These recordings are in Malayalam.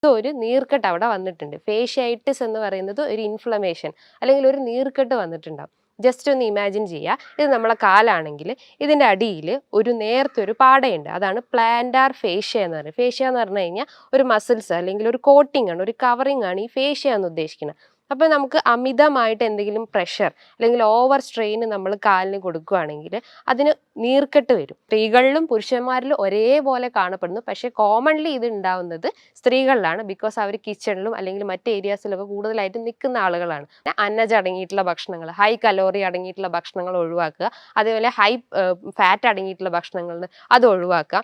ഒരു നീർക്കെട്ട് അവിടെ വന്നിട്ടുണ്ട്. ഫേഷ്യായിറ്റിസ് എന്ന് പറയുന്നത് ഒരു ഇൻഫ്ലമേഷൻ അല്ലെങ്കിൽ ഒരു നീർക്കെട്ട് വന്നിട്ടുണ്ടാവും. ജസ്റ്റ് ഒന്ന് ഇമാജിൻ ചെയ്യുക. ഇത് നമ്മളെ കാലാണെങ്കിൽ ഇതിൻ്റെ അടിയിൽ ഒരു നേർത്തൊരു പാടയുണ്ട്. അതാണ് പ്ലാന്റാർ ഫേഷ്യ എന്ന് പറയുന്നത്. ഫേഷ്യ എന്ന് പറഞ്ഞു കഴിഞ്ഞാൽ ഒരു മസിൽസ് അല്ലെങ്കിൽ ഒരു കോട്ടിംഗ് ആണ്, ഒരു കവറിംഗ് ആണ് ഈ ഫേഷ്യ എന്ന് ഉദ്ദേശിക്കുന്നത്. അപ്പോൾ നമുക്ക് അമിതമായിട്ട് എന്തെങ്കിലും പ്രഷർ അല്ലെങ്കിൽ ഓവർ സ്ട്രെയിൻ നമ്മൾ കാലിന് കൊടുക്കുകയാണെങ്കിൽ അതിന് നീർക്കെട്ട് വരും. സ്ത്രീകളിലും പുരുഷന്മാരിലും ഒരേപോലെ കാണപ്പെടുന്നു. പക്ഷേ കോമൺലി ഇത് ഉണ്ടാവുന്നത് സ്ത്രീകളിലാണ്. ബിക്കോസ് അവർ കിച്ചണിലും അല്ലെങ്കിൽ മറ്റ് ഏരിയാസിലൊക്കെ കൂടുതലായിട്ട് നിൽക്കുന്ന ആളുകളാണ്. അന്നജം അടങ്ങിയിട്ടുള്ള ഭക്ഷണങ്ങൾ, ഹൈ കലോറി അടങ്ങിയിട്ടുള്ള ഭക്ഷണങ്ങൾ ഒഴിവാക്കുക. അതേപോലെ ഹൈ ഫാറ്റ് അടങ്ങിയിട്ടുള്ള ഭക്ഷണങ്ങൾ അത് ഒഴിവാക്കുക.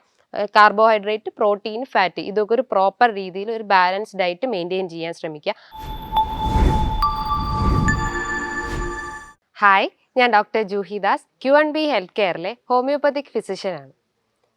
കാർബോഹൈഡ്രേറ്റ്, പ്രോട്ടീൻ, ഫാറ്റ് ഇതൊക്കെ ഒരു പ്രോപ്പർ രീതിയിൽ ഒരു ബാലൻസ് ഡയറ്റ് മെയിൻറ്റെയിൻ ചെയ്യാൻ ശ്രമിക്കുക. ഹായ്, ഞാൻ ഡോക്ടർ ജൂഹിദാസ്, Q&B ഹെൽത്ത് കെയറിലെ ഹോമിയോപ്പത്തിക് ഫിസിഷ്യനാണ്.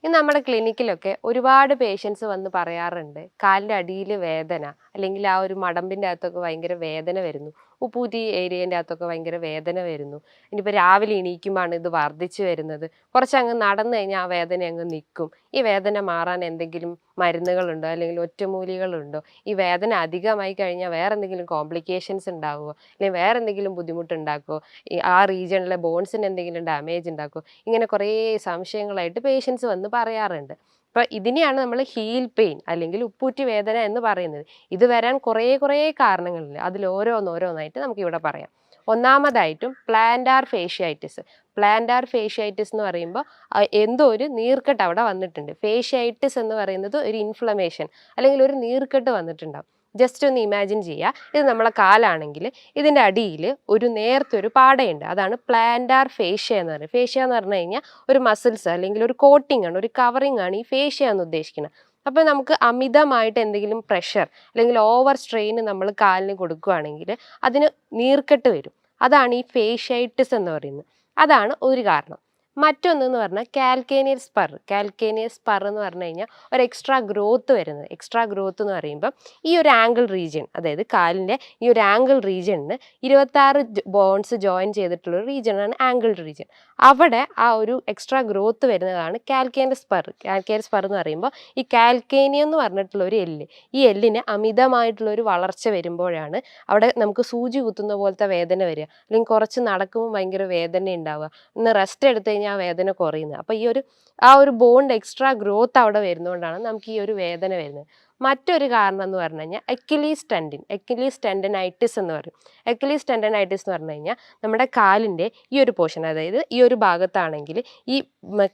ഇന്ന് നമ്മുടെ ക്ലിനിക്കിലൊക്കെ ഒരുപാട് പേഷ്യൻസ് വന്ന് പറയാറുണ്ട്, കാലിൻ്റെ അടിയിൽ വേദന അല്ലെങ്കിൽ ആ ഒരു മടമ്പിൻ്റെ അകത്തൊക്കെ ഭയങ്കര വേദന വരുന്നു, ഉപ്പൂറ്റി ഏരിയേൻ്റെ അകത്തൊക്കെ ഭയങ്കര വേദന വരുന്നു. ഇനിയിപ്പോൾ രാവിലെ എണീക്കുമ്പോഴാണ് ഇത് വർദ്ധിച്ചു വരുന്നത്. കുറച്ചങ്ങ് നടന്നു കഴിഞ്ഞാൽ ആ വേദന അങ്ങ് നിൽക്കും. ഈ വേദന മാറാൻ എന്തെങ്കിലും മരുന്നുകളുണ്ടോ അല്ലെങ്കിൽ ഒറ്റമൂലികളുണ്ടോ? ഈ വേദന അധികമായി കഴിഞ്ഞാൽ വേറെ എന്തെങ്കിലും കോംപ്ലിക്കേഷൻസ് ഉണ്ടാകുമോ അല്ലെങ്കിൽ വേറെ എന്തെങ്കിലും ബുദ്ധിമുട്ടുണ്ടാക്കുമോ? ആ റീജിയണിലെ ബോൺസിന് എന്തെങ്കിലും ഡാമേജ് ഉണ്ടാക്കുമോ? ഇങ്ങനെ കുറേ സംശയങ്ങളായിട്ട് പേഷ്യൻസ് വന്ന് പറയാറുണ്ട്. അപ്പോൾ ഇതിനെയാണ് നമ്മൾ ഹീൽ പെയിൻ അല്ലെങ്കിൽ ഉപ്പൂറ്റി വേദന എന്ന് പറയുന്നത്. ഇത് വരാൻ കുറേ കാരണങ്ങളുണ്ട്. അതിൽ ഓരോന്നായിട്ട് നമുക്കിവിടെ പറയാം. ഒന്നാമതായിട്ടും പ്ലാന്റാർ ഫേഷ്യായിറ്റിസ്. പ്ലാന്റാർ ഫേഷ്യായിറ്റിസ് എന്ന് പറയുമ്പോൾ എന്തോ ഒരു നീർക്കെട്ട് അവിടെ വന്നിട്ടുണ്ട്. ഫേഷ്യായിറ്റിസ് എന്ന് പറയുന്നത് ഒരു ഇൻഫ്ലമേഷൻ അല്ലെങ്കിൽ ഒരു നീർക്കെട്ട് വന്നിട്ടുണ്ടാവും. ജസ്റ്റ് ഒന്ന് ഇമാജിൻ ചെയ്യുക. ഇത് നമ്മളെ കാലാണെങ്കിൽ ഇതിൻ്റെ അടിയിൽ ഒരു നേർത്തൊരു പാടയുണ്ട്. അതാണ് പ്ലാന്റാർ ഫേഷ്യ എന്ന് പറയുന്നത്. ഫേഷ്യ എന്ന് പറഞ്ഞു കഴിഞ്ഞാൽ ഒരു മസിൽസ് അല്ലെങ്കിൽ ഒരു കോട്ടിംഗ് ആണ്, ഒരു കവറിംഗ് ആണ് ഈ ഫേഷ്യ എന്ന് ഉദ്ദേശിക്കുന്നത്. അപ്പോൾ നമുക്ക് അമിതമായിട്ട് എന്തെങ്കിലും പ്രഷർ അല്ലെങ്കിൽ ഓവർ സ്ട്രെയിൻ നമ്മൾ കാലിന് കൊടുക്കുകയാണെങ്കിൽ അതിന് നീർക്കെട്ട് വരും. അതാണ് ഈ ഫേഷ്യായിറ്റിസ് എന്ന് പറയുന്നത്. അതാണ് ഒരു കാരണം. മറ്റൊന്നെന്ന് പറഞ്ഞാൽ കാൽക്കേനിയസ് സ്പർ. കാൽക്കേനിയസ് സ്പർ എന്ന് പറഞ്ഞു കഴിഞ്ഞാൽ ഒരു എക്സ്ട്രാ ഗ്രോത്ത് വരുന്നത്. എക്സ്ട്രാ ഗ്രോത്ത് എന്ന് പറയുമ്പോൾ ഈ ഒരു ആംഗിൾ റീജിയൻ, അതായത് കാലിൻ്റെ ഈ ഒരു ആംഗിൾ റീജിയണിന് 26 ബോൺസ് ജോയിൻ ചെയ്തിട്ടുള്ള റീജിയനാണ് ആംഗിൾ റീജിയൻ. അവിടെ ആ ഒരു എക്സ്ട്രാ ഗ്രോത്ത് വരുന്നതാണ് കാൽക്കേനിയസ് സ്പർ. കാൽക്കേനിയസ് സ്പർ എന്ന് പറയുമ്പോൾ ഈ കാൽക്കേനിയം എന്ന് പറഞ്ഞിട്ടുള്ള ഒരു എല്ല്, ഈ എല്ലിന് അമിതമായിട്ടുള്ള ഒരു വളർച്ച വരുമ്പോഴാണ് അവിടെ നമുക്ക് സൂചി കുത്തുന്ന പോലത്തെ വേദന വരിക. അല്ലെങ്കിൽ കുറച്ച് നടക്കുമ്പോൾ ഭയങ്കര വേദന ഉണ്ടാവുക. ഇന്ന് റെസ്റ്റ് എടുത്ത് കഴിഞ്ഞാൽ ആ വേദന കുറയുന്നത്. അപ്പോൾ ആ ഒരു ബോണ്ട് എക്സ്ട്രാ ഗ്രോത്ത് അവിടെ വരുന്നതുകൊണ്ടാണ് നമുക്ക് ഈ ഒരു വേദന വരുന്നത്. മറ്റൊരു കാരണം എന്ന് പറഞ്ഞു കഴിഞ്ഞാൽ അക്യൂലീസ് ടെൻഡിനൈറ്റിസ് എന്ന് പറയും. അക്യൂലീസ് ടെൻഡിനൈറ്റിസ് എന്ന് പറഞ്ഞു കഴിഞ്ഞാൽ നമ്മുടെ കാലിൻ്റെ ഈ ഒരു പോർഷൻ, അതായത് ഈ ഒരു ഭാഗത്താണെങ്കിൽ ഈ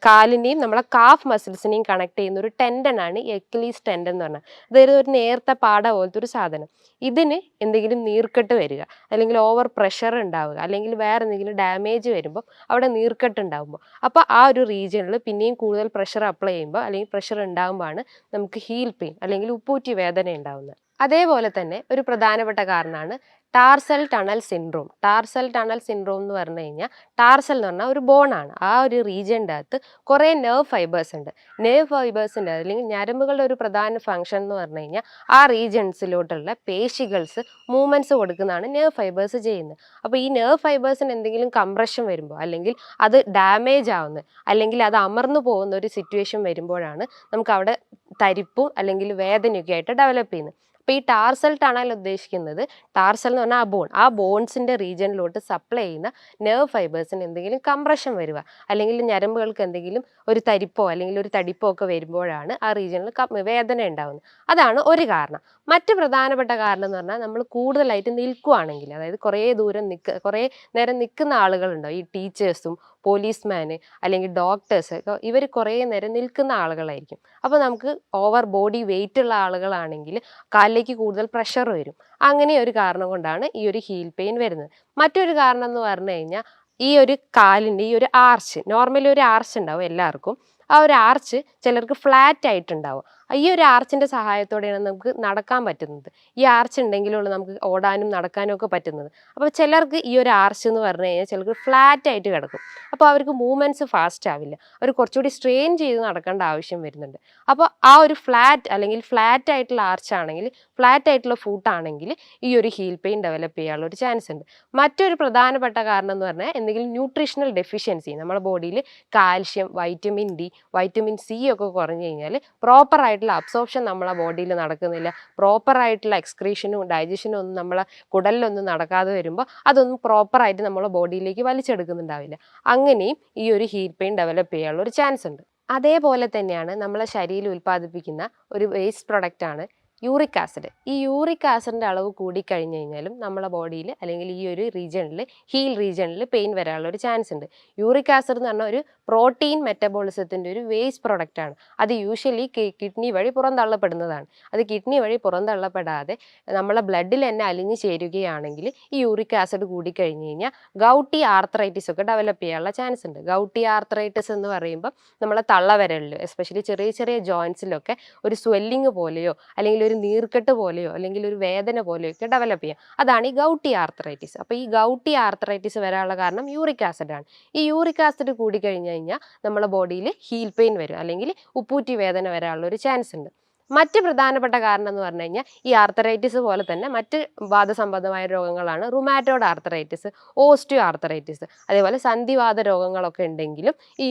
കാലിനെയും നമ്മളെ കാഫ് മസിൽസിനെയും കണക്ട് ചെയ്യുന്ന ഒരു ടെൻഡനാണ് ഈ അക്യൂലീസ് ടെൻഡൻ എന്ന് പറഞ്ഞാൽ. അതായത് ഒരു നേർത്ത പാട പോലത്തെ ഒരു സാധനം. ഇതിന് എന്തെങ്കിലും നീർക്കെട്ട് വരിക അല്ലെങ്കിൽ ഓവർ പ്രഷർ ഉണ്ടാവുക അല്ലെങ്കിൽ വേറെ എന്തെങ്കിലും ഡാമേജ് വരുമ്പോൾ അവിടെ നീർക്കെട്ട് ഉണ്ടാകുമ്പോൾ അപ്പോൾ ആ ഒരു റീജിയണിൽ പിന്നെയും കൂടുതൽ പ്രഷർ അപ്ലൈ ചെയ്യുമ്പോൾ അല്ലെങ്കിൽ പ്രഷർ ഉണ്ടാകുമ്പോഴാണ് നമുക്ക് ഹീൽ പെയിൻ അല്ലെങ്കിൽ ഉപ്പൂറ്റി വേദന ഉണ്ടാവുന്നത്. അതേപോലെ തന്നെ ഒരു പ്രധാനപ്പെട്ട കാരണമാണ് tarsal tunnel syndrome. Tarsal tunnel syndrome എന്ന് പറഞ്ഞു കഴിഞ്ഞാൽ ടാർസൽ എന്ന് പറഞ്ഞാൽ ഒരു ബോണാണ്. ആ ഒരു റീജിയൻ്റെ അകത്ത് കുറേ നെർവ് ഫൈബേഴ്സ് ഉണ്ട്. നെർവ് ഫൈബേഴ്സിൻ്റെ അല്ലെങ്കിൽ ഞരമ്പുകളുടെ ഒരു പ്രധാന ഫംഗ്ഷൻ എന്ന് പറഞ്ഞു കഴിഞ്ഞാൽ ആ റീജിയൻസിലോട്ടുള്ള പേശികൾസ് മൂവ്മെൻറ്റ്സ് കൊടുക്കുന്നതാണ് നെർവ് ഫൈബേഴ്സ് ചെയ്യുന്നത്. അപ്പോൾ ഈ നെർവ് ഫൈബേഴ്സിന് എന്തെങ്കിലും കംപ്രഷൻ വരുമ്പോൾ അല്ലെങ്കിൽ അത് ഡാമേജ് ആവുന്ന അല്ലെങ്കിൽ അത് അമർന്നു പോകുന്ന ഒരു സിറ്റുവേഷൻ വരുമ്പോഴാണ് നമുക്ക് അവിടെ തരിപ്പും അല്ലെങ്കിൽ വേദനയൊക്കെ ആയിട്ട് ഡെവലപ്പ് ചെയ്യുന്നത്. അപ്പോൾ ഈ ടാർസൽ ടണൽ ഉദ്ദേശിക്കുന്നത്, ടാർസൽ എന്ന് പറഞ്ഞാൽ ആ ബോൺസിൻ്റെ റീജിയനിലോട്ട് സപ്ലൈ ചെയ്യുന്ന നെർവ് ഫൈബേഴ്സിന് എന്തെങ്കിലും കംപ്രഷൻ വരിക അല്ലെങ്കിൽ ഞരമ്പുകൾക്ക് എന്തെങ്കിലും ഒരു തരിപ്പോ അല്ലെങ്കിൽ ഒരു തടിപ്പോ ഒക്കെ വരുമ്പോഴാണ് ആ റീജിയനിൽ വേദന ഉണ്ടാകുന്നത്. അതാണ് ഒരു കാരണം. മറ്റ് പ്രധാനപ്പെട്ട കാരണം എന്ന് പറഞ്ഞാൽ നമ്മൾ കൂടുതലായിട്ട് നിൽക്കുകയാണെങ്കിൽ, അതായത് കുറേ നേരം നിൽക്കുന്ന ആളുകളുണ്ടോ, ഈ ടീച്ചേഴ്സും പോലീസ്മാന് അല്ലെങ്കിൽ ഡോക്ടേഴ്സ് ഒക്കെ ഇവർ കുറേ നേരം നിൽക്കുന്ന ആളുകളായിരിക്കും. അപ്പോൾ നമുക്ക് ഓവർ ബോഡി വെയിറ്റ് ഉള്ള ആളുകളാണെങ്കിൽ കാലിലേക്ക് കൂടുതൽ പ്രഷർ വരും. അങ്ങനെ ഒരു കാരണം കൊണ്ടാണ് ഈ ഒരു ഹീൽ പെയിൻ വരുന്നത്. മറ്റൊരു കാരണം എന്ന് പറഞ്ഞു കഴിഞ്ഞാൽ ഈ ഒരു കാലിൻ്റെ ഈ ഒരു ആർച്ച്, നോർമലി ഒരു ആർച്ച് ഉണ്ടാവും എല്ലാവർക്കും. ആ ഒരു ആർച്ച് ചിലർക്ക് ഫ്ലാറ്റ് ആയിട്ടുണ്ടാവും. ഈ ഒരു ആർച്ചിൻ്റെ സഹായത്തോടെയാണ് നമുക്ക് നടക്കാൻ പറ്റുന്നത്. ഈ ആർച്ച് ഉണ്ടെങ്കിലുള്ള നമുക്ക് ഓടാനും നടക്കാനും ഒക്കെ പറ്റുന്നത്. അപ്പോൾ ചിലർക്ക് ഈ ഒരു ആർച്ച് എന്ന് പറഞ്ഞു കഴിഞ്ഞാൽ ചിലർക്ക് ഫ്ലാറ്റ് ആയിട്ട് കിടക്കും. അപ്പോൾ അവർക്ക് മൂവ്മെൻറ്റ്സ് ഫാസ്റ്റ് ആവില്ല. അവർ കുറച്ചുകൂടി സ്ട്രെയിൻ ചെയ്ത് നടക്കേണ്ട ആവശ്യം വരുന്നുണ്ട്. അപ്പോൾ ആ ഒരു ഫ്ലാറ്റ് ആയിട്ടുള്ള ആർച്ച് ആണെങ്കിൽ, ഫ്ലാറ്റ് ആയിട്ടുള്ള ഫൂട്ടാണെങ്കിൽ ഈ ഒരു ഹീൽ പെയിൻ ഡെവലപ്പ് ചെയ്യാനുള്ള ഒരു ചാൻസ് ഉണ്ട്. മറ്റൊരു പ്രധാനപ്പെട്ട കാരണം എന്ന് പറഞ്ഞാൽ എന്തെങ്കിലും ന്യൂട്രീഷണൽ ഡെഫിഷ്യൻസി, നമ്മുടെ ബോഡിയിൽ calcium, vitamin D, vitamin C ഒക്കെ കുറഞ്ഞു കഴിഞ്ഞാൽ പ്രോപ്പറായിട്ട് ആയിട്ടുള്ള അബ്സോർപ്ഷൻ നമ്മളെ ബോഡിയിൽ നടക്കുന്നില്ല, പ്രോപ്പർ ആയിട്ടുള്ള എക്സ്ക്രീഷനും ഡൈജഷനും ഒന്നും നമ്മളെ കുടലിലൊന്നും നടക്കാതെ വരുമ്പോൾ അതൊന്നും പ്രോപ്പറായിട്ട് നമ്മളെ ബോഡിയിലേക്ക് വലിച്ചെടുക്കുന്നുണ്ടാവില്ല. അങ്ങനെയും ഈ ഒരു ഹീറ്റ് പെയിൻ ഡെവലപ്പ് ചെയ്യാനുള്ള ഒരു ചാൻസ് ഉണ്ട്. അതേപോലെ തന്നെയാണ് നമ്മളെ ശരീരം ഉൽപ്പാദിപ്പിക്കുന്ന ഒരു വേസ്റ്റ് പ്രൊഡക്റ്റാണ് യൂറിക് ആസിഡ്. ഈ യൂറിക് ആസിഡിൻ്റെ അളവ് കൂടിക്കഴിഞ്ഞ് കഴിഞ്ഞാലും നമ്മളെ ബോഡിയിൽ അല്ലെങ്കിൽ ഈ ഒരു റീജിയണിൽ, ഹീൽ റീജിയണിൽ പെയിൻ വരാനുള്ള ഒരു ചാൻസ് ഉണ്ട്. യൂറിക് ആസിഡ് എന്ന് പറഞ്ഞാൽ ഒരു പ്രോട്ടീൻ മെറ്റബോളിസത്തിൻ്റെ ഒരു വേസ്റ്റ് പ്രൊഡക്റ്റാണ്. അത് യൂഷ്വലി കിഡ്നി വഴി പുറന്തള്ളപ്പെടുന്നതാണ്. അത് കിഡ്നി വഴി പുറന്തള്ളപ്പെടാതെ നമ്മളെ ബ്ലഡിൽ തന്നെ അലിഞ്ഞു ചേരുകയാണെങ്കിൽ ഈ യൂറിക് ആസിഡ് കൂടിക്കഴിഞ്ഞ് കഴിഞ്ഞാൽ ഗൗട്ടി ആർത്രൈറ്റിസ് ഒക്കെ ഡെവലപ്പ് ചെയ്യാനുള്ള ചാൻസ് ഉണ്ട്. ഗൗട്ടി ആർത്രൈറ്റിസ് എന്ന് പറയുമ്പോൾ നമ്മളെ തള്ളവിരലിൽ എസ്പെഷ്യലി ചെറിയ ചെറിയ ജോയിൻസിലൊക്കെ ഒരു സ്വെല്ലിങ് പോലെയോ അല്ലെങ്കിൽ ഒരു നീർക്കെട്ട് പോലെയോ അല്ലെങ്കിൽ ഒരു വേദന പോലെയോ ഒക്കെ ഡെവലപ്പ് ചെയ്യാം. അതാണ് ഈ ഗൗട്ടി ആർത്രൈറ്റിസ്. അപ്പോൾ ഈ ഗൗട്ടി ആർത്രൈറ്റിസ് വരാനുള്ള കാരണം യൂറിക് ആസിഡാണ്. ഈ യൂറിക് ആസിഡ് കൂടിക്കഴിഞ്ഞ് കഴിഞ്ഞാൽ നമ്മുടെ ബോഡിയിൽ ഹീൽ പെയിൻ വരും അല്ലെങ്കിൽ ഉപ്പൂറ്റി വേദന വരാനുള്ള ഒരു ചാൻസ് ഉണ്ട്. മറ്റ് പ്രധാനപ്പെട്ട കാരണം എന്ന് പറഞ്ഞു കഴിഞ്ഞാൽ ഈ ആർത്തറൈറ്റിസ് പോലെ തന്നെ മറ്റ് വാദസംബന്ധമായ രോഗങ്ങളാണ് റുമാറ്റോയ്ഡ് ആർത്തറൈറ്റിസ്, ഓസ്റ്റിയോ ആർത്തറൈറ്റിസ്. അതേപോലെ സന്ധിവാത രോഗങ്ങളൊക്കെ ഉണ്ടെങ്കിലും ഈ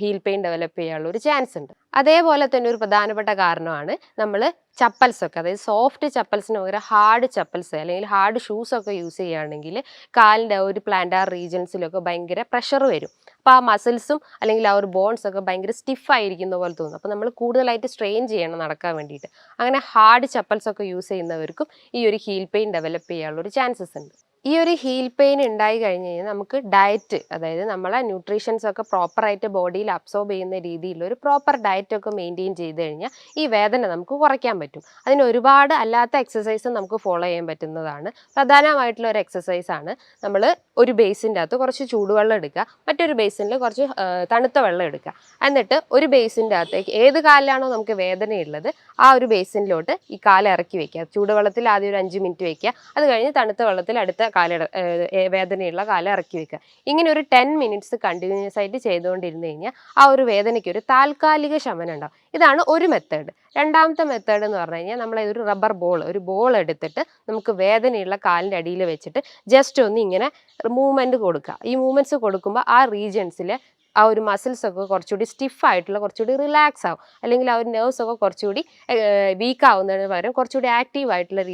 ഹീൽ പെയിൻ ഡെവലപ്പ് ചെയ്യാനുള്ള ഒരു ചാൻസ് ഉണ്ട്. അതേപോലെ തന്നെ ഒരു പ്രധാനപ്പെട്ട കാരണമാണ് നമ്മൾ ചപ്പൽസ് ഒക്കെ, അതായത് സോഫ്റ്റ് ചപ്പൽസിന് പകരം ഹാർഡ് ചപ്പൽസ് അല്ലെങ്കിൽ ഹാർഡ് ഷൂസ് ഒക്കെ യൂസ് ചെയ്യുകയാണെങ്കിൽ കാലിൻ്റെ ഒരു പ്ലാന്റാർ റീജൻസിലൊക്കെ ഭയങ്കര പ്രഷർ വരും. അപ്പോൾ ആ മസിൽസും അല്ലെങ്കിൽ ആ ഒരു ബോൺസ് ഒക്കെ ഭയങ്കര സ്റ്റിഫായിരിക്കുന്ന പോലെ തോന്നും. അപ്പോൾ നമ്മൾ കൂടുതലായിട്ട് സ്ട്രെയിൻ ചെയ്യണം നടക്കാൻ വേണ്ടിയിട്ട്. അങ്ങനെ ഹാർഡ് ചപ്പൽസ് ഒക്കെ യൂസ് ചെയ്യുന്നവർക്കും ഈ ഒരു ഹീൽ പെയിൻ ഡെവലപ്പ് ചെയ്യാനുള്ള ഒരു ചാൻസസ് ഉണ്ട്. ഈ ഒരു ഹീൽ പെയിൻ ഉണ്ടായി കഴിഞ്ഞ് കഴിഞ്ഞാൽ നമുക്ക് ഡയറ്റ്, അതായത് നമ്മളെ ന്യൂട്രീഷൻസ് ഒക്കെ പ്രോപ്പറായിട്ട് ബോഡിയിൽ അബ്സോർബ് ചെയ്യുന്ന രീതിയിൽ ഒരു പ്രോപ്പർ ഡയറ്റൊക്കെ മെയിൻറ്റെയിൻ ചെയ്ത് കഴിഞ്ഞാൽ ഈ വേദന നമുക്ക് കുറയ്ക്കാൻ പറ്റും. അതിന് ഒരുപാട് അല്ലാത്ത എക്സസൈസും നമുക്ക് ഫോളോ ചെയ്യാൻ പറ്റുന്നതാണ്. പ്രധാനമായിട്ടുള്ള ഒരു എക്സസൈസാണ് നമ്മൾ ഒരു ബേസിൻ്റെ അകത്ത് കുറച്ച് ചൂടുവെള്ളം എടുക്കുക, മറ്റൊരു ബേസിനിൽ കുറച്ച് തണുത്ത വെള്ളം എടുക്കുക. എന്നിട്ട് ഒരു ബേസിൻ്റെ അകത്തേക്ക് ഏത് കാലിലാണോ നമുക്ക് വേദനയുള്ളത് ആ ഒരു ബേസിനിലോട്ട് ഈ കാല് ഇറക്കി വെക്കുക. ചൂടുവെള്ളത്തിൽ ആദ്യം ഒരു 5 മിനിറ്റ് വെക്കുക, അത് കഴിഞ്ഞ് തണുത്ത വെള്ളത്തിൽ അടുത്ത വേദനയുള്ള കാലം ഇറക്കി വെക്കുക. ഇങ്ങനെ ഒരു 10 മിനിറ്റ്സ് കണ്ടിന്യൂസ് ആയിട്ട് ചെയ്തുകൊണ്ടിരുന്നു കഴിഞ്ഞാൽ ആ ഒരു വേദനയ്ക്ക് ഒരു താൽക്കാലിക ശമനം ഉണ്ടാവും. ഇതാണ് ഒരു മെത്തേഡ്. രണ്ടാമത്തെ മെത്തേഡ് എന്ന് പറഞ്ഞു കഴിഞ്ഞാൽ നമ്മൾ ഒരു റബ്ബർ ബോൾ, ഒരു ബോൾ എടുത്തിട്ട് നമുക്ക് വേദനയുള്ള കാലിൻ്റെ അടിയിൽ വെച്ചിട്ട് ജസ്റ്റ് ഒന്ന് ഇങ്ങനെ മൂവ്മെൻറ്റ് കൊടുക്കുക. ഈ മൂവ്മെൻറ്റ്സ് കൊടുക്കുമ്പോൾ ആ റീജിയൻസിൽ ആ ഒരു മസിൽസ് ഒക്കെ കുറച്ചുകൂടി സ്റ്റിഫായിട്ടുള്ള, കുറച്ചുകൂടി റിലാക്സ് ആവും. അല്ലെങ്കിൽ ആ ഒരു നെർവ്സ് ഒക്കെ കുറച്ചുകൂടി വീക്ക് ആവുന്നതിന് പകരം കുറച്ചുകൂടി ആക്റ്റീവ് ആയിട്ടുള്ള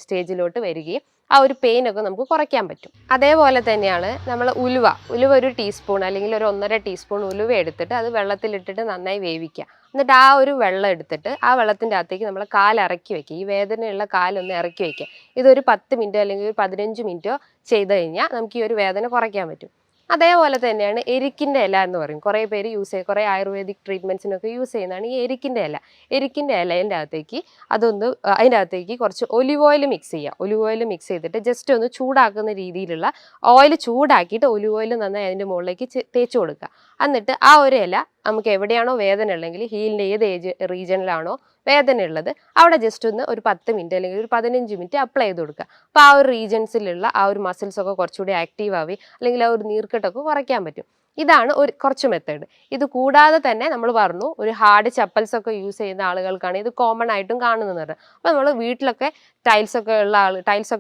സ്റ്റേജിലോട്ട് വരികയും ആ ഒരു പെയിൻ ഒക്കെ നമുക്ക് കുറയ്ക്കാൻ പറ്റും. അതേപോലെ തന്നെയാണ് നമ്മൾ ഉലുവ ഒരു ടീസ്പൂൺ അല്ലെങ്കിൽ ഒരു 1.5 ടീസ്പൂൺ ഉലുവ എടുത്തിട്ട് അത് വെള്ളത്തിലിട്ടിട്ട് നന്നായി വേവിക്കുക. എന്നിട്ട് ആ ഒരു വെള്ളം എടുത്തിട്ട് ആ വെള്ളത്തിൻ്റെ അകത്തേക്ക് നമ്മൾ കാല് ഇറക്കി വെക്കുക. ഈ വേദനയുള്ള കാലൊന്ന് ഇറക്കി വെക്കുക. ഇതൊരു 10 മിനിറ്റോ അല്ലെങ്കിൽ ഒരു 15 മിനിറ്റോ ചെയ്ത് കഴിഞ്ഞാൽ നമുക്ക് ഈ ഒരു വേദന കുറയ്ക്കാൻ പറ്റും. അതേപോലെ തന്നെയാണ് എരിക്കിൻ്റെ ഇല എന്ന് പറയും. കുറേ പേര് യൂസ് ചെയ്യും, കുറേ ആയുർവേദിക് ട്രീറ്റ്മെൻറ്റ്സിനൊക്കെ യൂസ് ചെയ്യുന്നതാണ് ഈ എരിക്കിൻ്റെ ഇല. എരിക്കിൻ്റെ ഇലേൻ്റെ അകത്തേക്ക് അതിൻ്റെ അകത്തേക്ക് കുറച്ച് ഒലിവ് ഓയിൽ മിക്സ് ചെയ്യുക. ഒലിവ് ഓയിൽ മിക്സ് ചെയ്തിട്ട് ജസ്റ്റ് ഒന്ന് ചൂടാക്കുന്ന രീതിയിലുള്ള ഓയിൽ ചൂടാക്കിയിട്ട് ഒലിവ് ഓയിൽ നന്നായി അതിൻ്റെ മുകളിലേക്ക് തേച്ച് കൊടുക്കുക. എന്നിട്ട് ആ ഒരു ഇല നമുക്ക് എവിടെയാണോ വേദന ഉള്ളെങ്കിൽ ഹീലിൻ്റെ ഏത് റീജിയനിലാണോ വേദന ഉള്ളത് അവിടെ ജസ്റ്റ് ഒന്ന് ഒരു 10 മിനിറ്റ് അല്ലെങ്കിൽ ഒരു 15 മിനിറ്റ് അപ്ലൈ ചെയ്ത് കൊടുക്കുക. അപ്പോൾ ആ ഒരു റീജിയൻസിലുള്ള ആ ഒരു മസിൽസൊക്കെ കുറച്ചുകൂടി ആക്റ്റീവ് ആവുകയും അല്ലെങ്കിൽ ആ ഒരു നീർക്കെട്ടൊക്കെ കുറയ്ക്കാൻ പറ്റും. ഇതാണ് കുറച്ച് മെത്തേഡ്. ഇത് കൂടാതെ തന്നെ നമ്മൾ പറഞ്ഞു ഒരു ഹാർഡ് ചപ്പൽസ് ഒക്കെ യൂസ് ചെയ്യുന്ന ആളുകൾക്കാണ് ഇത് കോമൺ ആയിട്ടും കാണുന്നത്. അപ്പോൾ നമ്മൾ വീട്ടിലൊക്കെ ടൈൽസൊക്കെ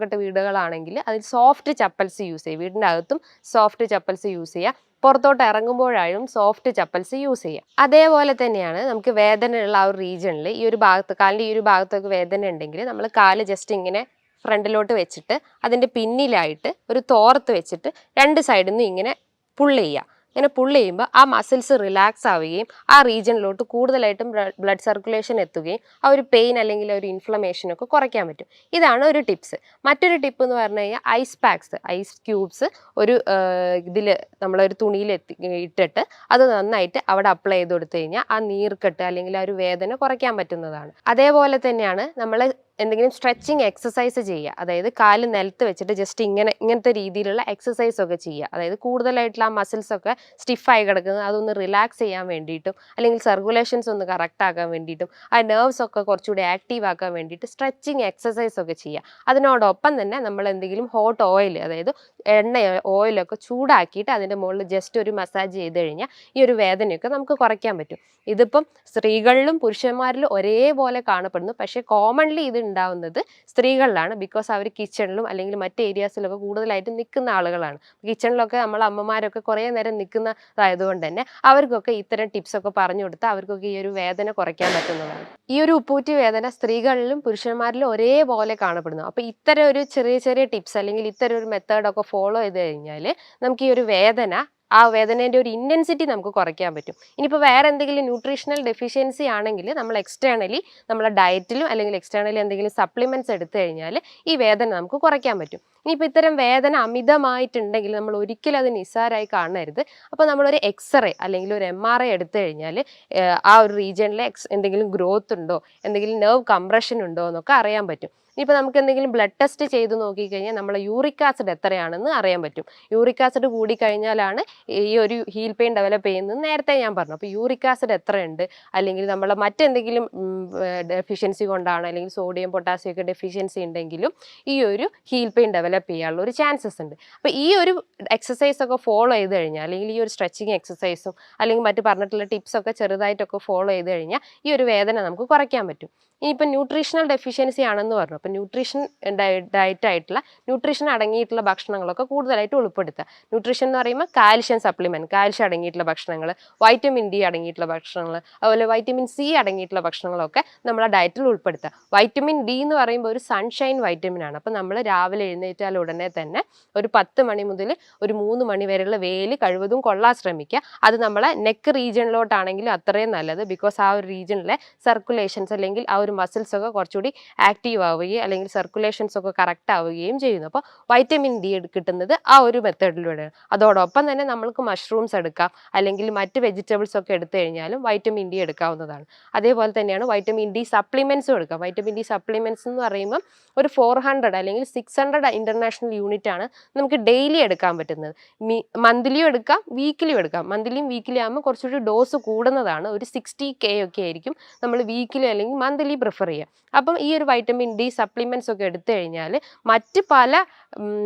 ഇട്ട വീടുകളാണെങ്കിൽ അതിൽ സോഫ്റ്റ് ചപ്പൽസ് യൂസ് ചെയ്യുക. വീടിൻ്റെ അകത്തും സോഫ്റ്റ് ചപ്പൽസ് യൂസ് ചെയ്യുക. പുറത്തോട്ട് ഇറങ്ങുമ്പോഴായും സോഫ്റ്റ് ചപ്പൽസ് യൂസ് ചെയ്യുക. അതേപോലെ തന്നെയാണ് നമുക്ക് വേദനയുള്ള ആ ഒരു റീജിയണിൽ ഈ ഒരു ഭാഗത്ത്, കാലിൻ്റെ ഈ ഒരു ഭാഗത്തൊക്കെ വേദന ഉണ്ടെങ്കിൽ നമ്മൾ കാല് ജസ്റ്റ് ഇങ്ങനെ ഫ്രണ്ടിലോട്ട് വെച്ചിട്ട് അതിൻ്റെ പിന്നിലായിട്ട് ഒരു തോർത്ത് വെച്ചിട്ട് 2 സൈഡിൽ നിന്ന് ഇങ്ങനെ പുള്ള് ചെയ്യുക. ഇങ്ങനെ പുള്ള് ചെയ്യുമ്പോൾ ആ മസിൽസ് റിലാക്സ് ആവുകയും ആ റീജിയനിലോട്ട് കൂടുതലായിട്ടും ബ്ലഡ് സർക്കുലേഷൻ എത്തുകയും ആ ഒരു പെയിൻ അല്ലെങ്കിൽ ഒരു ഇൻഫ്ലമേഷനൊക്കെ കുറയ്ക്കാൻ പറ്റും. ഇതാണ് ഒരു ടിപ്സ്. മറ്റൊരു ടിപ്പ് എന്ന് പറഞ്ഞു കഴിഞ്ഞാൽ ഐസ് പാക്സ്, ഐസ് ക്യൂബ്സ് ഒരു ഇതിൽ നമ്മളൊരു തുണിയിൽ ഇട്ടിട്ട് അത് നന്നായിട്ട് അവിടെ അപ്ലൈ ചെയ്ത് കൊടുത്തു കഴിഞ്ഞാൽ ആ നീർക്കെട്ട് അല്ലെങ്കിൽ ആ ഒരു വേദന കുറയ്ക്കാൻ പറ്റുന്നതാണ്. അതേപോലെ തന്നെയാണ് നമ്മൾ എന്തെങ്കിലും സ്ട്രെച്ചിങ് എക്സസൈസ് ചെയ്യുക. അതായത് കാല് നിലത്ത് വെച്ചിട്ട് ജസ്റ്റ് ഇങ്ങനത്തെ രീതിയിലുള്ള എക്സസൈസ് ഒക്കെ ചെയ്യുക. അതായത് കൂടുതലായിട്ടുള്ള ആ മസിൽസ് ഒക്കെ സ്റ്റിഫായി കിടക്കുന്നത് അതൊന്ന് റിലാക്സ് ചെയ്യാൻ വേണ്ടിയിട്ടും അല്ലെങ്കിൽ സർക്കുലേഷൻസ് ഒന്ന് കറക്റ്റ് ആക്കാൻ വേണ്ടിയിട്ടും ആ നെർവ്സ് ഒക്കെ കുറച്ചുകൂടി ആക്റ്റീവ് ആക്കാൻ വേണ്ടിയിട്ട് സ്ട്രെച്ചിങ് എക്സസൈസ് ഒക്കെ ചെയ്യുക. അതിനോടൊപ്പം തന്നെ നമ്മൾ എന്തെങ്കിലും ഹോട്ട് ഓയിൽ, അതായത് ഓയിലൊക്കെ ചൂടാക്കിയിട്ട് അതിൻ്റെ മുകളിൽ ജസ്റ്റ് ഒരു മസാജ് ചെയ്ത് കഴിഞ്ഞാൽ ഈ ഒരു വേദനയൊക്കെ നമുക്ക് കുറയ്ക്കാൻ പറ്റും. ഇതിപ്പം സ്ത്രീകളിലും പുരുഷന്മാരിലും ഒരേപോലെ കാണപ്പെടുന്നു. പക്ഷേ കോമൺലി ഇത് ഉണ്ടാവുന്നത് സ്ത്രീകളിലാണ്. ബിക്കോസ് അവർ കിച്ചണിലും അല്ലെങ്കിൽ മറ്റ് ഏരിയാസിലൊക്കെ കൂടുതലായിട്ട് നിൽക്കുന്ന ആളുകളാണ്. കിച്ചണിലൊക്കെ നമ്മൾ അമ്മമാരൊക്കെ കുറേ നേരം നിൽക്കുന്നതായതുകൊണ്ട് തന്നെ അവർക്കൊക്കെ ഇത്തരം ടിപ്സൊക്കെ പറഞ്ഞു കൊടുത്താൽ അവർക്കൊക്കെ ഈ ഒരു വേദന കുറയ്ക്കാൻ പറ്റുന്നതാണ്. ഈ ഒരു ഉപ്പൂറ്റി വേദന സ്ത്രീകളിലും പുരുഷന്മാരിലും ഒരേപോലെ കാണപ്പെടുന്നു. അപ്പോൾ ഇത്തരം ഒരു ചെറിയ ചെറിയ ടിപ്സ് അല്ലെങ്കിൽ ഇത്തരം ഒരു മെത്തേഡൊക്കെ ഫോളോ ചെയ്ത് കഴിഞ്ഞാൽ നമുക്ക് ഈ ഒരു വേദന ആ വേദനേൻ്റെ ഒരു ഇൻറ്റൻസിറ്റി നമുക്ക് കുറയ്ക്കാൻ പറ്റും. ഇനിയിപ്പോൾ വേറെ എന്തെങ്കിലും ന്യൂട്രീഷണൽ ഡെഫിഷ്യൻസി ആണെങ്കിൽ നമ്മൾ എക്സ്റ്റേണലി നമ്മളെ ഡയറ്റിലും അല്ലെങ്കിൽ എക്സ്റ്റേണലി എന്തെങ്കിലും സപ്ലിമെൻറ്റ്സ് എടുത്തു കഴിഞ്ഞാൽ ഈ വേദന നമുക്ക് കുറയ്ക്കാൻ പറ്റും. ഇനിയിപ്പോൾ ഇത്തരം വേദന അമിതമായിട്ടുണ്ടെങ്കിൽ നമ്മൾ ഒരിക്കലും അത് നിസ്സാരമായി കാണരുത്. അപ്പോൾ നമ്മളൊരു എക്സ്റേ അല്ലെങ്കിൽ ഒരു MRI എടുത്തു കഴിഞ്ഞാൽ ആ ഒരു റീജിയനിൽ എന്തെങ്കിലും ഗ്രോത്ത് ഉണ്ടോ, എന്തെങ്കിലും നെർവ് കംപ്രഷൻ ഉണ്ടോ എന്നൊക്കെ അറിയാൻ പറ്റും. ഇപ്പോൾ നമുക്ക് എന്തെങ്കിലും ബ്ലഡ് ടെസ്റ്റ് ചെയ്ത് നോക്കിക്കഴിഞ്ഞാൽ നമ്മളെ യൂറിക് ആസിഡ് എത്രയാണെന്ന് അറിയാൻ പറ്റും. യൂറിക് ആസിഡ് കൂടിക്കഴിഞ്ഞാലാണ് ഈ ഒരു ഹീൽ പെയിൻ ഡെവലപ്പ് ചെയ്യുന്നത് നേരത്തെ ഞാൻ പറഞ്ഞു. അപ്പോൾ യൂറിക് ആസിഡ് എത്രയുണ്ട്, അല്ലെങ്കിൽ നമ്മൾ മറ്റെന്തെങ്കിലും ഡെഫിഷ്യൻസി കൊണ്ടാണ്, അല്ലെങ്കിൽ സോഡിയം പൊട്ടാസ്യം ഒക്കെ ഡെഫിഷ്യൻസി ഉണ്ടെങ്കിലും ഈ ഒരു ഹീൽ പെയിൻ ഡെവലപ്പ് ചെയ്യാനുള്ള ഒരു ചാൻസസ് ഉണ്ട്. അപ്പോൾ ഈ ഒരു എക്സസൈസ് ഒക്കെ ഫോളോ ചെയ്ത് കഴിഞ്ഞാൽ, അല്ലെങ്കിൽ ഈ ഒരു സ്ട്രെച്ചിങ് എക്സസൈസും അല്ലെങ്കിൽ മറ്റ് പറഞ്ഞിട്ടുള്ള ടിപ്സൊക്കെ ചെറുതായിട്ടൊക്കെ ഫോളോ ചെയ്ത് കഴിഞ്ഞാൽ ഈ ഒരു വേദന നമുക്ക് കുറയ്ക്കാൻ പറ്റും. ഇനിയിപ്പോൾ ന്യൂട്രീഷണൽ ഡെഫിഷ്യൻസി ആണെന്ന് പറഞ്ഞു. അപ്പോൾ ന്യൂട്രീഷൻ ഡയറ്റ് ആയിട്ടുള്ള ന്യൂട്രീഷൻ അടങ്ങിയിട്ടുള്ള ഭക്ഷണങ്ങളൊക്കെ കൂടുതലായിട്ട് ഉൾപ്പെടുത്തുക. ന്യൂട്രീഷൻ എന്ന് പറയുമ്പോൾ കാൽഷ്യം സപ്ലിമെൻറ്റ്, കാൽഷ്യം അടങ്ങിയിട്ടുള്ള ഭക്ഷണങ്ങൾ, വൈറ്റമിൻ ഡി അടങ്ങിയിട്ടുള്ള ഭക്ഷണങ്ങൾ, അതുപോലെ വൈറ്റമിൻ സി അടങ്ങിയിട്ടുള്ള ഭക്ഷണങ്ങളൊക്കെ നമ്മളെ ഡയറ്റിൽ ഉൾപ്പെടുത്തുക. വൈറ്റമിൻ ഡി എന്ന് പറയുമ്പോൾ ഒരു സൺഷൈൻ വൈറ്റമിൻ ആണ്. അപ്പോൾ നമ്മൾ രാവിലെ എഴുന്നേറ്റാൽ ഉടനെ തന്നെ ഒരു 10 മണി മുതൽ ഒരു 3 മണി വരെയുള്ള വെയിൽ കഴിവതും കൊള്ളാൻ ശ്രമിക്കുക. അത് നമ്മളെ നെക്ക് റീജിയനിലോട്ടാണെങ്കിലും അത്രയും നല്ലത്. ബിക്കോസ് ആ ഒരു റീജിയനിലെ സർക്കുലേഷൻസ് അല്ലെങ്കിൽ ആ ഒരു മസിൽസ് ഒക്കെ കുറച്ചുകൂടി ആക്റ്റീവ് ആവുകയും അല്ലെങ്കിൽ സർക്കുലേഷൻസ് ഒക്കെ കറക്റ്റ് ആവുകയും ചെയ്യുന്നു. അപ്പോൾ വൈറ്റമിൻ ഡി കിട്ടുന്നത് ആ ഒരു മെത്തേഡിലൂടെയാണ്. അതോടൊപ്പം തന്നെ നമ്മൾക്ക് മഷ്റൂംസ് എടുക്കാം, അല്ലെങ്കിൽ മറ്റ് വെജിറ്റബിൾസ് ഒക്കെ എടുത്തു കഴിഞ്ഞാലും വൈറ്റമിൻ ഡി എടുക്കാവുന്നതാണ്. അതേപോലെ തന്നെയാണ് വൈറ്റമിൻ ഡി സപ്ലിമെൻറ്റ്സും എടുക്കാം. വൈറ്റമിൻ ഡി സപ്ലിമെൻറ്റ്സ് എന്ന് പറയുമ്പം ഒരു 400 അല്ലെങ്കിൽ 600 ഇൻ്റർനാഷണൽ യൂണിറ്റ് ആണ് നമുക്ക് ഡെയിലി എടുക്കാൻ പറ്റുന്നത്. മന്ത്ലിയും എടുക്കാം, വീക്കിലിയും എടുക്കാം. മന്ത്ലിയും വീക്കിലി ആകുമ്പോൾ കുറച്ചുകൂടി ഡോസ് കൂടുന്നതാണ്. ഒരു 60K ഒക്കെ ആയിരിക്കും നമ്മൾ വീക്കിലി അല്ലെങ്കിൽ മന്ത്ലി പ്രിഫർ ചെയ്യുക. അപ്പം ഈ ഒരു വൈറ്റമിൻ ഡി സപ്ലിമെൻറ്റ്സ് ഒക്കെ എടുത്തു കഴിഞ്ഞാൽ മറ്റ് പല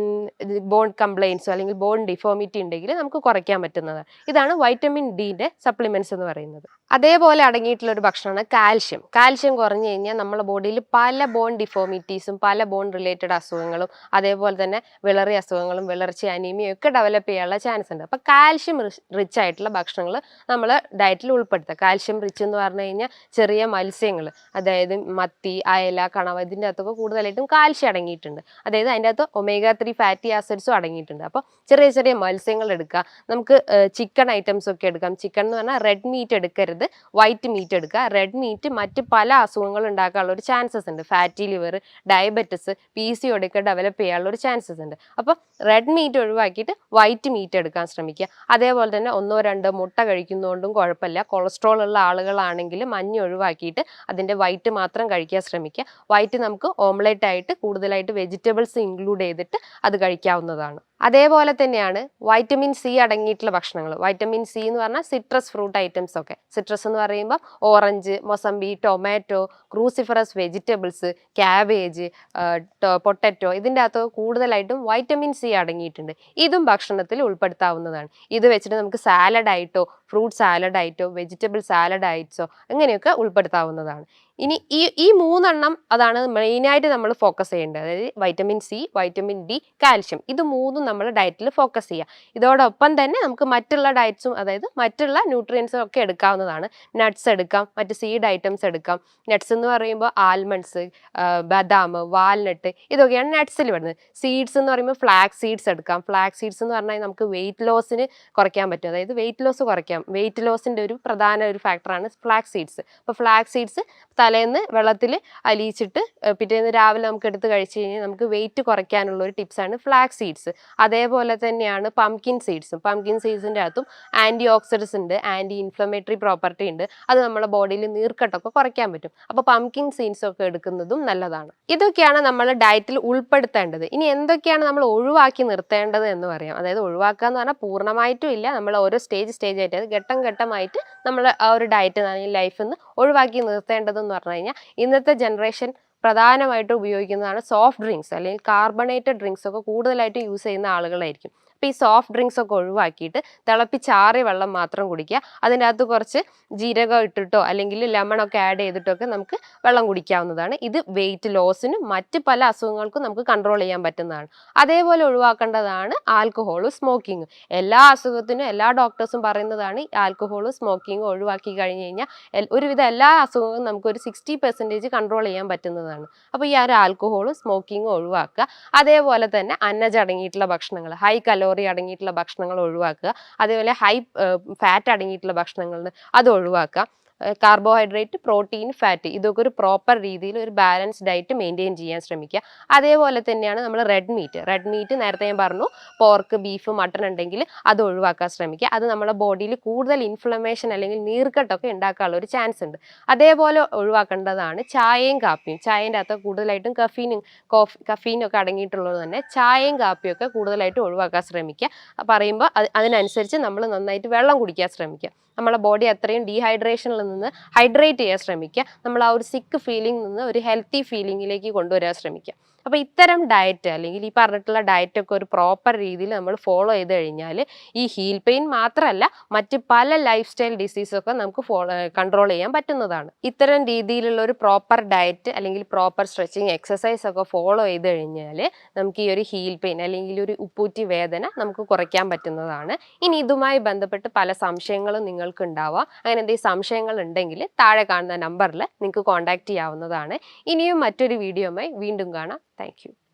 ബോൺ കംപ്ലയിൻസോ അല്ലെങ്കിൽ ബോൺ ഡിഫോമിറ്റി ഉണ്ടെങ്കിൽ നമുക്ക് കുറയ്ക്കാൻ പറ്റുന്നതാണ്. ഇതാണ് വൈറ്റമിൻ ഡിൻ്റെ സപ്ലിമെൻറ്റ്സ് എന്ന് പറയുന്നത്. അതേപോലെ അടങ്ങിയിട്ടുള്ള ഒരു ഭക്ഷണമാണ് കാൽഷ്യം. കാൽഷ്യം കുറഞ്ഞു കഴിഞ്ഞാൽ നമ്മുടെ ബോഡിയിൽ പല ബോൺ ഡിഫോമിറ്റീസും പല ബോൺ റിലേറ്റഡ് അസുഖങ്ങളും അതേപോലെ തന്നെ വിളറി അസുഖങ്ങളും വിളർച്ച അനീമിയും ഒക്കെ ഡെവലപ്പ് ചെയ്യാനുള്ള ചാൻസ് ഉണ്ട്. അപ്പോൾ കാൽഷ്യം റിച്ച് ആയിട്ടുള്ള ഭക്ഷണങ്ങൾ നമ്മൾ ഡയറ്റിൽ ഉൾപ്പെടുത്തുക. കാൽഷ്യം റിച്ച് എന്ന് പറഞ്ഞു കഴിഞ്ഞാൽ ചെറിയ മത്സ്യങ്ങൾ, അതായത് മത്തി, അയല, കണവ, ഇതിൻ്റെ അകത്തൊക്കെ കൂടുതലായിട്ടും കാൽഷ്യം അടങ്ങിയിട്ടുണ്ട്. അതായത് അതിൻ്റെ അകത്ത് omega-3 ഫാറ്റി ആസിഡ്സും അടങ്ങിയിട്ടുണ്ട്. അപ്പോൾ ചെറിയ ചെറിയ മത്സ്യങ്ങൾ എടുക്കുക. നമുക്ക് ചിക്കൻ ഐറ്റംസ് ഒക്കെ എടുക്കാം. ചിക്കൻ എന്ന് പറഞ്ഞാൽ റെഡ് മീറ്റ് എടുക്കരുത്, വൈറ്റ് മീറ്റ് എടുക്കുക. റെഡ് മീറ്റ് മറ്റ് പല അസുഖങ്ങൾ ഉണ്ടാക്കാനുള്ള ഒരു ചാൻസസ് ഉണ്ട്. ഫാറ്റി ലിവർ, ഡയബറ്റിസ്, PCOD ഒക്കെ ഡെവലപ്പ് ചെയ്യാനുള്ള ഒരു ചാൻസസ് ഉണ്ട്. അപ്പോൾ റെഡ് മീറ്റ് ഒഴിവാക്കിയിട്ട് വൈറ്റ് മീറ്റ് എടുക്കാൻ ശ്രമിക്കുക. അതേപോലെ തന്നെ 1-2 മുട്ട കഴിക്കുന്നതുകൊണ്ടും കുഴപ്പമില്ല. കൊളസ്ട്രോൾ ഉള്ള ആളുകളാണെങ്കിൽ മഞ്ഞ ഒഴിവാക്കിയിട്ട് അതിൻ്റെ വൈറ്റ് മാത്രം കഴിക്കാൻ ശ്രമിക്കുക. വൈറ്റ് നമുക്ക് ഓംലെറ്റ് ആയിട്ട് കൂടുതലായിട്ട് വെജിറ്റബിൾസ് ഇൻക്ലൂഡ് ചെയ്തിട്ട് അത് കഴിക്കാവുന്നതാണ്. അതേപോലെ തന്നെയാണ് വൈറ്റമിൻ സി അടങ്ങിയിട്ടുള്ള ഭക്ഷണങ്ങൾ. വൈറ്റമിൻ സി എന്ന് പറഞ്ഞാൽ സിട്രസ് ഫ്രൂട്ട് ഐറ്റംസ് ഒക്കെ. സിട്രസ് എന്ന് പറയുമ്പോൾ orange, mosambi, tomato, cruciferous vegetables, cabbage, potato, ഇതിൻ്റെ അകത്ത് കൂടുതലായിട്ടും വൈറ്റമിൻ സി അടങ്ങിയിട്ടുണ്ട്. ഇതും ഭക്ഷണത്തിൽ ഉൾപ്പെടുത്താവുന്നതാണ്. ഇത് വെച്ചിട്ട് നമുക്ക് സാലഡായിട്ടോ ഫ്രൂട്ട് സാലഡായിട്ടോ വെജിറ്റബിൾ സാലഡായിട്ടോ അങ്ങനെയൊക്കെ ഉൾപ്പെടുത്താവുന്നതാണ്. ഇനി ഈ 3 അതാണ് മെയിനായിട്ട് നമ്മൾ ഫോക്കസ് ചെയ്യേണ്ടത്. അതായത് vitamin C, vitamin D, calcium, ഇത് 3 നമ്മൾ ഡയറ്റിൽ ഫോക്കസ് ചെയ്യുക. ഇതോടൊപ്പം തന്നെ നമുക്ക് മറ്റുള്ള ഡയറ്റ്സും, അതായത് മറ്റുള്ള ന്യൂട്രിയൻസും ഒക്കെ എടുക്കാവുന്നതാണ്. നട്ട്സ് എടുക്കാം, മറ്റ് സീഡ് ഐറ്റംസ് എടുക്കാം. നട്ട്സ് എന്ന് പറയുമ്പോൾ ആൽമണ്ട്സ്, ബദാം, വാൽനട്ട്, ഇതൊക്കെയാണ് നട്ട്സിൽ വരുന്നത്. സീഡ്സ് എന്ന് പറയുമ്പോൾ ഫ്ലാക്സ് സീഡ്സ് എടുക്കാം. ഫ്ലാക്സ് സീഡ്സ് എന്ന് പറഞ്ഞാൽ നമുക്ക് വെയിറ്റ് ലോസിന് കുറയ്ക്കാൻ പറ്റും. അതായത് വെയിറ്റ് ലോസ് കുറയ്ക്കാം. വെയിറ്റ് ലോസിൻ്റെ ഒരു പ്രധാന ഒരു ഫാക്ടറാണ് ഫ്ലാക്സ് സീഡ്സ്. അപ്പോൾ ഫ്ലാക്സ് സീഡ്സ് തലേന്ന് വെള്ളത്തിൽ അലിയിച്ചിട്ട് പിറ്റേന്ന് രാവിലെ നമുക്ക് എടുത്ത് കഴിച്ച് കഴിഞ്ഞാൽ നമുക്ക് വെയിറ്റ് കുറയ്ക്കാനുള്ള ഒരു ടിപ്സാണ് ഫ്ലാക്സ് സീഡ്സ്. അതേപോലെ തന്നെയാണ് പംകിൻ സീഡ്സും. പംകിൻ സീഡ്സിൻ്റെ അകത്തും ആൻറ്റി ഓക്സിഡൻസ് ഉണ്ട്, ആൻറ്റി ഇൻഫ്ലമേറ്ററി പ്രോപ്പർട്ടി ഉണ്ട്. അത് നമ്മുടെ ബോഡിയിൽ നീർക്കെട്ടൊക്കെ കുറയ്ക്കാൻ പറ്റും. അപ്പോൾ പംകിൻ സീഡ്സ് ഒക്കെ എടുക്കുന്നതും നല്ലതാണ്. ഇതൊക്കെയാണ് നമ്മൾ ഡയറ്റിൽ ഉൾപ്പെടുത്തേണ്ടത്. ഇനി എന്തൊക്കെയാണ് നമ്മൾ ഒഴിവാക്കി നിർത്തേണ്ടത് എന്ന് പറയാം. അതായത് ഒഴിവാക്കുക എന്ന് പറഞ്ഞാൽ പൂർണ്ണമായിട്ടും ഇല്ല, നമ്മൾ ഓരോ സ്റ്റേജ് ആയിട്ട് ഘട്ടം ഘട്ടമായിട്ട് നമ്മൾ ആ ഒരു ഡയറ്റ് ലൈഫിൽ നിന്ന് ഒഴിവാക്കി നിർത്തേണ്ടതെന്ന് പറഞ്ഞു കഴിഞ്ഞാൽ ഇന്നത്തെ ജനറേഷൻ പ്രധാനമായിട്ട് ഉപയോഗിക്കുന്നതാണ് സോഫ്റ്റ് ഡ്രിങ്ക്സ് അല്ലെങ്കിൽ കാർബണേറ്റഡ് ഡ്രിങ്ക്സ് ഒക്കെ കൂടുതലായിട്ട് യൂസ് ചെയ്യുന്ന ആളുകളായിരിക്കും. അപ്പോൾ ഈ സോഫ്റ്റ് ഡ്രിങ്ക്സ് ഒക്കെ ഒഴിവാക്കിയിട്ട് തിളപ്പിച്ചാറിയ വെള്ളം മാത്രം കുടിക്കുക. അതിൻ്റെ അകത്ത് കുറച്ച് ജീരകം ഇട്ടിട്ടോ അല്ലെങ്കിൽ ലെമണൊക്കെ ആഡ് ചെയ്തിട്ടൊക്കെ നമുക്ക് വെള്ളം കുടിക്കാവുന്നതാണ്. ഇത് വെയിറ്റ് ലോസിനും മറ്റ് പല അസുഖങ്ങൾക്കും നമുക്ക് കൺട്രോൾ ചെയ്യാൻ പറ്റുന്നതാണ്. അതേപോലെ ഒഴിവാക്കേണ്ടതാണ് ആൽക്കഹോളും സ്മോക്കിങ്ങും. എല്ലാ അസുഖത്തിനും എല്ലാ ഡോക്ടേഴ്സും പറയുന്നതാണ് ആൽക്കഹോളും സ്മോക്കിങ്ങും ഒഴിവാക്കി കഴിഞ്ഞ് കഴിഞ്ഞാൽ ഒരുവിധം എല്ലാ അസുഖങ്ങളും നമുക്കൊരു 60% കൺട്രോൾ ചെയ്യാൻ പറ്റുന്നതാണ്. അപ്പോൾ ഈ ഒരു ആൽക്കഹോളും സ്മോക്കിങ്ങും ഒഴിവാക്കുക. അതേപോലെ തന്നെ അന്നജം അടങ്ങിയിട്ടുള്ള ഭക്ഷണങ്ങൾ, ഹൈ കലോറി അടങ്ങിയിട്ടുള്ള ഭക്ഷണങ്ങൾ ഒഴിവാക്കുക. അതേപോലെ ഹൈ ഫാറ്റ് അടങ്ങിയിട്ടുള്ള ഭക്ഷണങ്ങൾ അത് ഒഴിവാക്കുക. കാർബോഹൈഡ്രേറ്റ്, പ്രോട്ടീൻ, ഫാറ്റ് ഇതൊക്കെ ഒരു പ്രോപ്പർ രീതിയിൽ ഒരു ബാലൻസ് ഡയറ്റ് മെയിൻറ്റെയിൻ ചെയ്യാൻ ശ്രമിക്കുക. അതേപോലെ തന്നെയാണ് നമ്മൾ റെഡ് മീറ്റ് നേരത്തെ ഞാൻ പറഞ്ഞു, പോർക്ക്, ബീഫ്, മട്ടൺ ഉണ്ടെങ്കിൽ അത് ഒഴിവാക്കാൻ ശ്രമിക്കുക. അത് നമ്മുടെ ബോഡിയിൽ കൂടുതൽ ഇൻഫ്ലമേഷൻ അല്ലെങ്കിൽ നീർക്കെട്ടൊക്കെ ഉണ്ടാക്കാനുള്ള ഒരു ചാൻസ് ഉണ്ട്. അതേപോലെ ഒഴിവാക്കേണ്ടതാണ് ചായയും കാപ്പിയും. ചായൻ്റെ അകത്ത് കൂടുതലായിട്ടും കഫീനൊക്കെ അടങ്ങിയിട്ടുള്ളത് തന്നെ ചായയും കാപ്പിയൊക്കെ കൂടുതലായിട്ട് ഒഴിവാക്കാൻ ശ്രമിക്കുക. പറയുമ്പോൾ അതിനനുസരിച്ച് നമ്മൾ നന്നായിട്ട് വെള്ളം കുടിക്കാൻ ശ്രമിക്കുക. നമ്മളെ ബോഡി അത്രയും ഡീഹൈഡ്രേഷനിൽ നിന്ന് ഹൈഡ്രേറ്റ് ചെയ്യാൻ ശ്രമിക്കുക. നമ്മൾ ആ ഒരു സിക്ക് ഫീലിംഗ് നിന്ന് ഒരു ഹെൽത്തി ഫീലിംഗിലേക്ക് കൊണ്ടുവരാൻ ശ്രമിക്കുക. അപ്പോൾ ഇത്തരം ഡയറ്റ് അല്ലെങ്കിൽ ഈ പറഞ്ഞിട്ടുള്ള ഡയറ്റൊക്കെ ഒരു പ്രോപ്പർ രീതിയിൽ നമ്മൾ ഫോളോ ചെയ്ത് കഴിഞ്ഞാൽ ഈ ഹീൽ പെയിൻ മാത്രമല്ല മറ്റ് പല ലൈഫ് സ്റ്റൈൽ ഡിസീസൊക്കെ നമുക്ക് കൺട്രോൾ ചെയ്യാൻ പറ്റുന്നതാണ്. ഇത്തരം രീതിയിലുള്ള ഒരു പ്രോപ്പർ ഡയറ്റ് അല്ലെങ്കിൽ പ്രോപ്പർ സ്ട്രെച്ചിങ് എക്സസൈസ് ഒക്കെ ഫോളോ ചെയ്ത് കഴിഞ്ഞാൽ നമുക്ക് ഈ ഒരു ഹീൽ പെയിൻ അല്ലെങ്കിൽ ഒരു ഉപ്പൂറ്റി വേദന നമുക്ക് കുറയ്ക്കാൻ പറ്റുന്നതാണ്. ഇനി ഇതുമായി ബന്ധപ്പെട്ട് പല സംശയങ്ങളും നിങ്ങൾക്ക് ഉണ്ടാവാം. അങ്ങനെ എന്തെങ്കിലും സംശയങ്ങൾ ഉണ്ടെങ്കിൽ താഴെ കാണുന്ന നമ്പറിൽ നിങ്ങൾക്ക് കോൺടാക്ട് ചെയ്യാവുന്നതാണ്. ഇനിയും മറ്റൊരു വീഡിയോയുമായി വീണ്ടും കാണാം. Thank you.